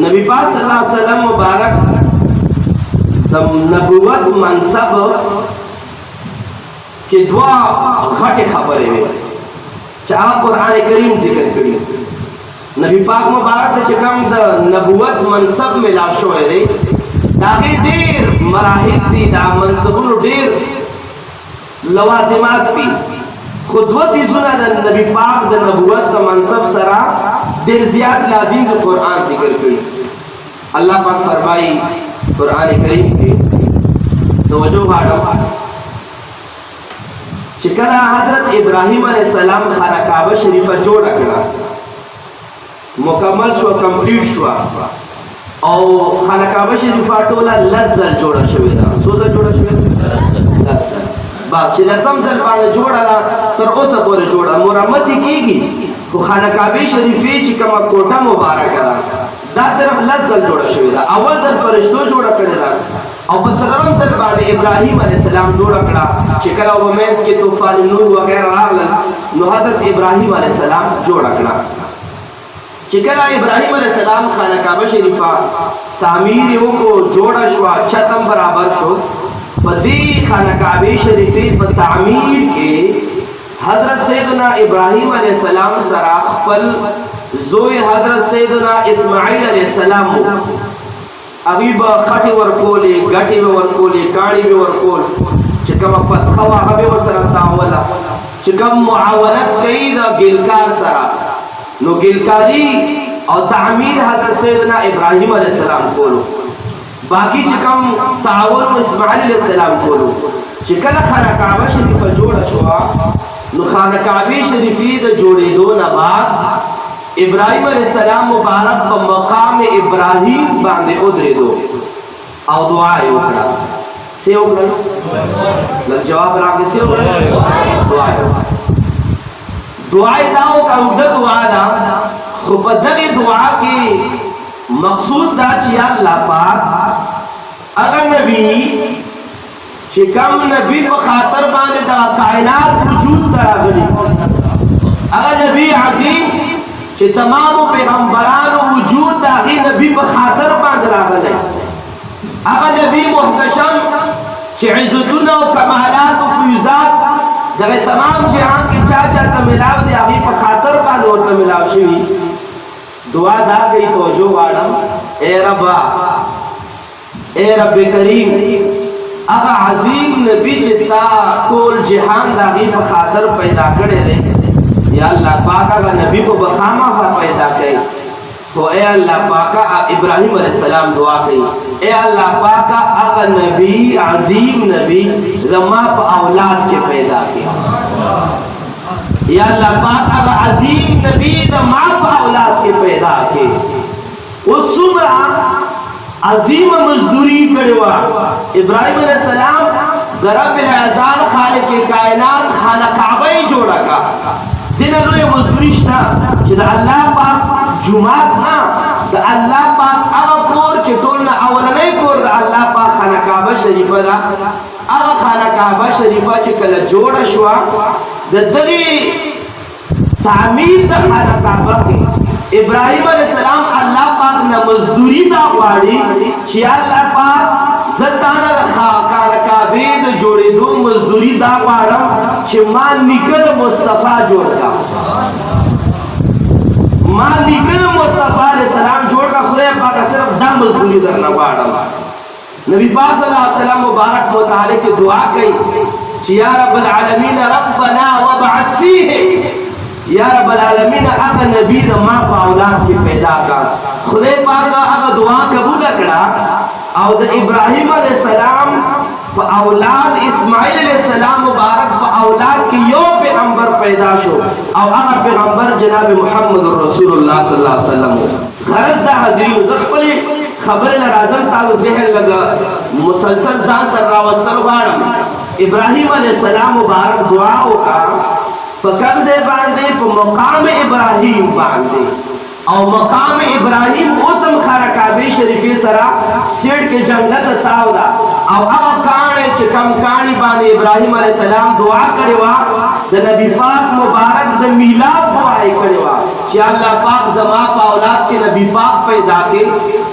نبی پاک صلی اللہ علیہ وسلم مبارک نبوت منصب کی دعا غټه خبرې وي چې هغه قرآن کریم ذکر کړي. نبی پاک مبارک ته چې کوم د نبوت منصب ملاو شوی دی دا ډېر مراحل دي، دا منصبونو ډېر لوازمات دي، خو دوه څیزونه د نبی پاک د نبوت د منصب سره ډېر زیات لازم د قرآن ذکر کړي. الله پاک فرمایي قرآن کریم کې توجه غواړم چې کله حضرت ابراهیم علیه السلام خانه کعبه شریفه جوړه کړه، مکمل شو، کمپلیټ شو، او خانه کعبه شریفه ټوله لس ځل جوړه شوې ده. څو ځل جوړه شوې ده؟ بس چې لسم ځل باندې جوړه ده تر اوسه پورې جوړه مرمت کېږي، خو خانه کعبه شریفې چې کومه کوټه مبارکه ده دا صرف لس ځل جوړه شوې ده. اول ځل فرشتو جوړه کړې ده او په څلورم ځل باندې ابراهیم علیه السلام جوړه کړه چې کله ومنځ کې طوفان نوح وغیره راغلل نو حضرت ابراهیم علیه السلام جوړه کړه. چې کله ابراهیم علیه السلام خانه کعبه شریفه تعمیر یې وکړو، جوړه شوه، چھت هم برابر شو. په دې خانه کعبه شریفې په تعمیر کې حضرت سیدنا ابراهیم علیه السلام سره خپل زوی حضرت سیدنا اسماعیل علیہ السلام هغوی به خټې ورکولې، ګټې به ورکولې، کاڼي به ورکول، چې کومه پسخه وه هغه به ورسره تعاوله، چې کوم معاونت کوي د ګیلکار سره نو ګیلکاري او تعمیر حضرت سیدنا ابراهیم علیہ السلام کولو، باقی چې کوم تعاون اسماعیل علیہ السلام کولو. چې کله خانه کعبه شریفه جوړه شوه نو خانه کعبه شریفې د جوړېدو نه بعد ابراهیم علیہ السلام مبارک په مقام ابراهیم باندې ودرېدو او دعا یې وکړه. څه یې وکړل؟ لږ جواب راکړئ. څه یې وکړل؟ دعا یې وکړه. دعا یې دا وکړه، اوږده دعا ده، خو په دغې دعا کې مقصود دا چې یا الله پاک هغه نبي چې کوم نبي په خاطر باندې دغه کائنات وجود ته راغلي، هغه نبي عظیم چې تمامو پیغمبرانو وجود د هغې نبي په خاطر باندې راغلی، هغه نبي محتشم چې عزتونه او کمالات او فیوزات دغه تمام جهان کې چا ته ملاو دي هغې په خاطر باندې ورته ملاو شوي. دعا دا کوي، توجه غواړم، اے ربا، اے رب کریم، هغه عظیم نبي چې تا ټول جهان د هغې په خاطر پیدا کړی دی، یا اللہ پاکا کا نبی کو بخامہ پیدا کئی، تو اے اللہ پاکا ابراہیم علیہ السلام دعا کئی، اے اللہ پاکا اگر نبی عظیم نبی زما پا اولاد کے پیدا کی، یا اللہ پاک اگر عظیم نبی زما پا اولاد کے پیدا کی. اس سمرہ عظیم مزدوری کروا ابراہیم علیہ السلام رب العزال خالق کائنات خانہ کعبہ جوڑا کا دینه لوی مزدوری شته چې د الله پاک جومات نه، د الله پاک هغه کور چې ټول نه اولنی کور د الله پاک خانه کعبه شریفه ده. هغه خانه کعبه شریفه چې کله جوړه شوه د دغې تعمیر د خانه کعبه کې ابراهیم علیه السلام الله پاک نه مزدوری دا غواړي چې الله پاک زه تانه د خانه کعبې د جوړېدو مزدوری دا غواړم چې ما نیکه د مصطفی جوړ کړه، ما نیکه د مصطفی علیه السلام جوړ کړه، خدای پاکه صرف دا مزدوری درنه غواړم. نبی پاک صلی الله علیه وسلم مبارک متعلق دعا کوي چې یا رب العالمین ربنا وابعث فیهم، یا رب العالمین هغه نبی د ما په اولاد کې پیدا کړه. خدای پاک هغه دعا قبول کړه او د ابراهیم علیه السلام په اولاد اسماعیل علیه السلام مبارک په اولاد کې یو پیغمبر پیدا شو او هغه پیغمبر جناب محمد رسول الله صلی الله علیه وسلم. غرض دا حاضرینو زه خپلې خبرې نه راځم، تاسو ذهن لږ مسلسل ځان سره راوستل غواړم. ابراهیم علیه السلام مبارک دعا وکړه په کوم ځای باندې؟ په مقام ابراهیم باندې، او مقام ابراهیم اوس هم خانه کعبه شریفې سره سیټ کې جنت تاو ده او هغه کاڼی چې کم کاڼي باندې ابراهیم علیه السلام دعا کړې وه د نبی پاک مبارک د میلاد دعا یې کړې وه چې الله پاک زما په اولاد کې نبی پاک پیدا کړي.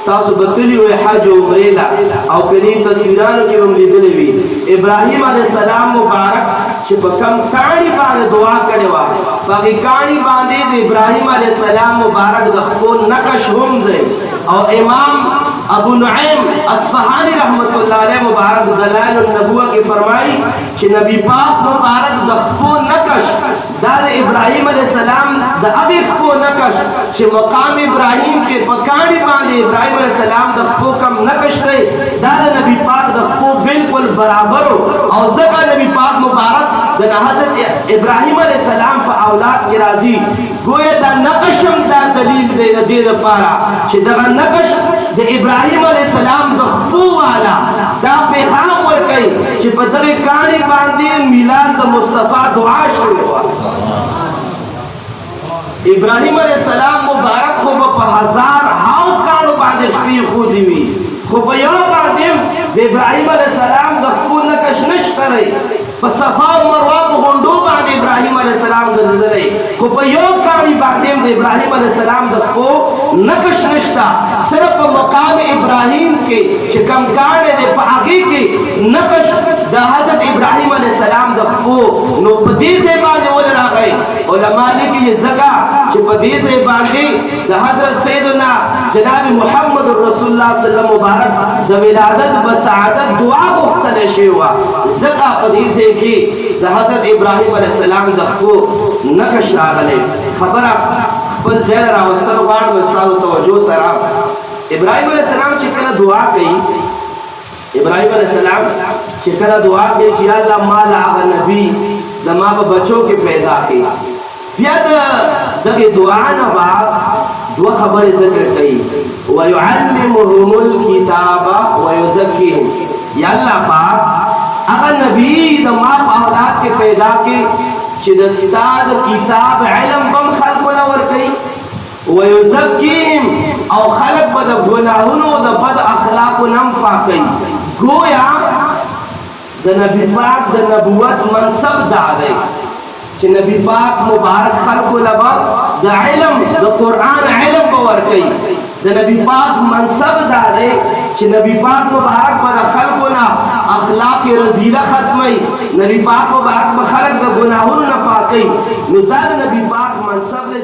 تاسو به تللي وئ حج او عمرې له او کني تصویرانو کې به م لیدلی وي ابراهیم علیه السلام مبارک چې په کم کاڼي باندې دعا کړې وه په هغې کاڼي باندې د ابراهیم علیه السلام مبارک د خپل نقش هم دی. او امام ابو نعیم اصفهانی رحمت الله علیه مبارک دلائل النبوه کې فرمایي چې نبی پاک مبارک د خپل نقش دا د ابراهیم علیه السلام د هغې خپل نقش چې مقام ابراهیم کې په کاڼي باندې ابراهیم علیه السلام د خپل کم نقش دی دا د نبی پاک د خپل بالکل برابر او ځکه نبی پاک مبارک د حضرت ابراهیم علیه السلام په اولاد کې راځي. گویا دا نقش هم دا دلیل دی د دې لپاره چې دغه نقش د ابراهیم علیه السلام د خپل والا دا پیغام ورکوي چې په دغې کاڼي باندې میلاد د مصطفی دعا شوې وه. ابراهیم علیه السلام مبارک خو به په هزارهاو کاڼو باندې خپې ښودې وي خو په یو باندې د ابراهیم علیه السلام د خپل نقش نشته دی. په صفا او مروه په غونډو باندې ابراهیم علیه السلام ګرځېدلی خو په یو کاڼي باندې د ابراهیم علیه السلام د خپل نقش نشته. صرف په مقام ابراهیم کې چې کم کاڼی دی په هغې کې نقش د حضرت ابراهیم علیه السلام د خپل نو په دې ځای باندې ولې راغی علما لیکي ځکه چې په دې ځای باندې د حضرت سیدنا جناب محمد رسول الله صلی الله مبارک د ولادت و سعادت دعا غوښتلی شوې وه ځکه په دې ځای کې د حضرت ابراهیم علیه السلام د خپل نقش راغلی. خبره خپل ځای له راوستل غواړم ستاسو توجه سره. ابراهیم علیه السلام چې کله دعا کوي ابراهیم علیه السلام چې کله دعا کوي چې یا الله ما له هغه نبي زما په بچو کې پیدا کړي بیا د دغې دعا نه بعد دوه خبرې ذکر کوي ویعلمهم الکتاب ویزکیهم. یا الله پاک هغه نبی د ما په اولاد کې پیدا کړي چې د ستا د کتاب علم به م خلکو له ورکوي ویزکیهم او خلک به د ګناهونو د بد اخلاقو نه هم پاکوي. گویا د نبی پاک د نبوت منصب دا دی چې نبی پاک مبارک خلکو له به د علم د قرآن علم به ورکوي. د نبی پاک منصب دا دی چې نبی پاک مبارک به د خلکو نه اخلاق رذیله ختموي نبی پاک مبارک به خلک د ګناهونو نه پاکوي. نو دا د نبی پاک منصب دی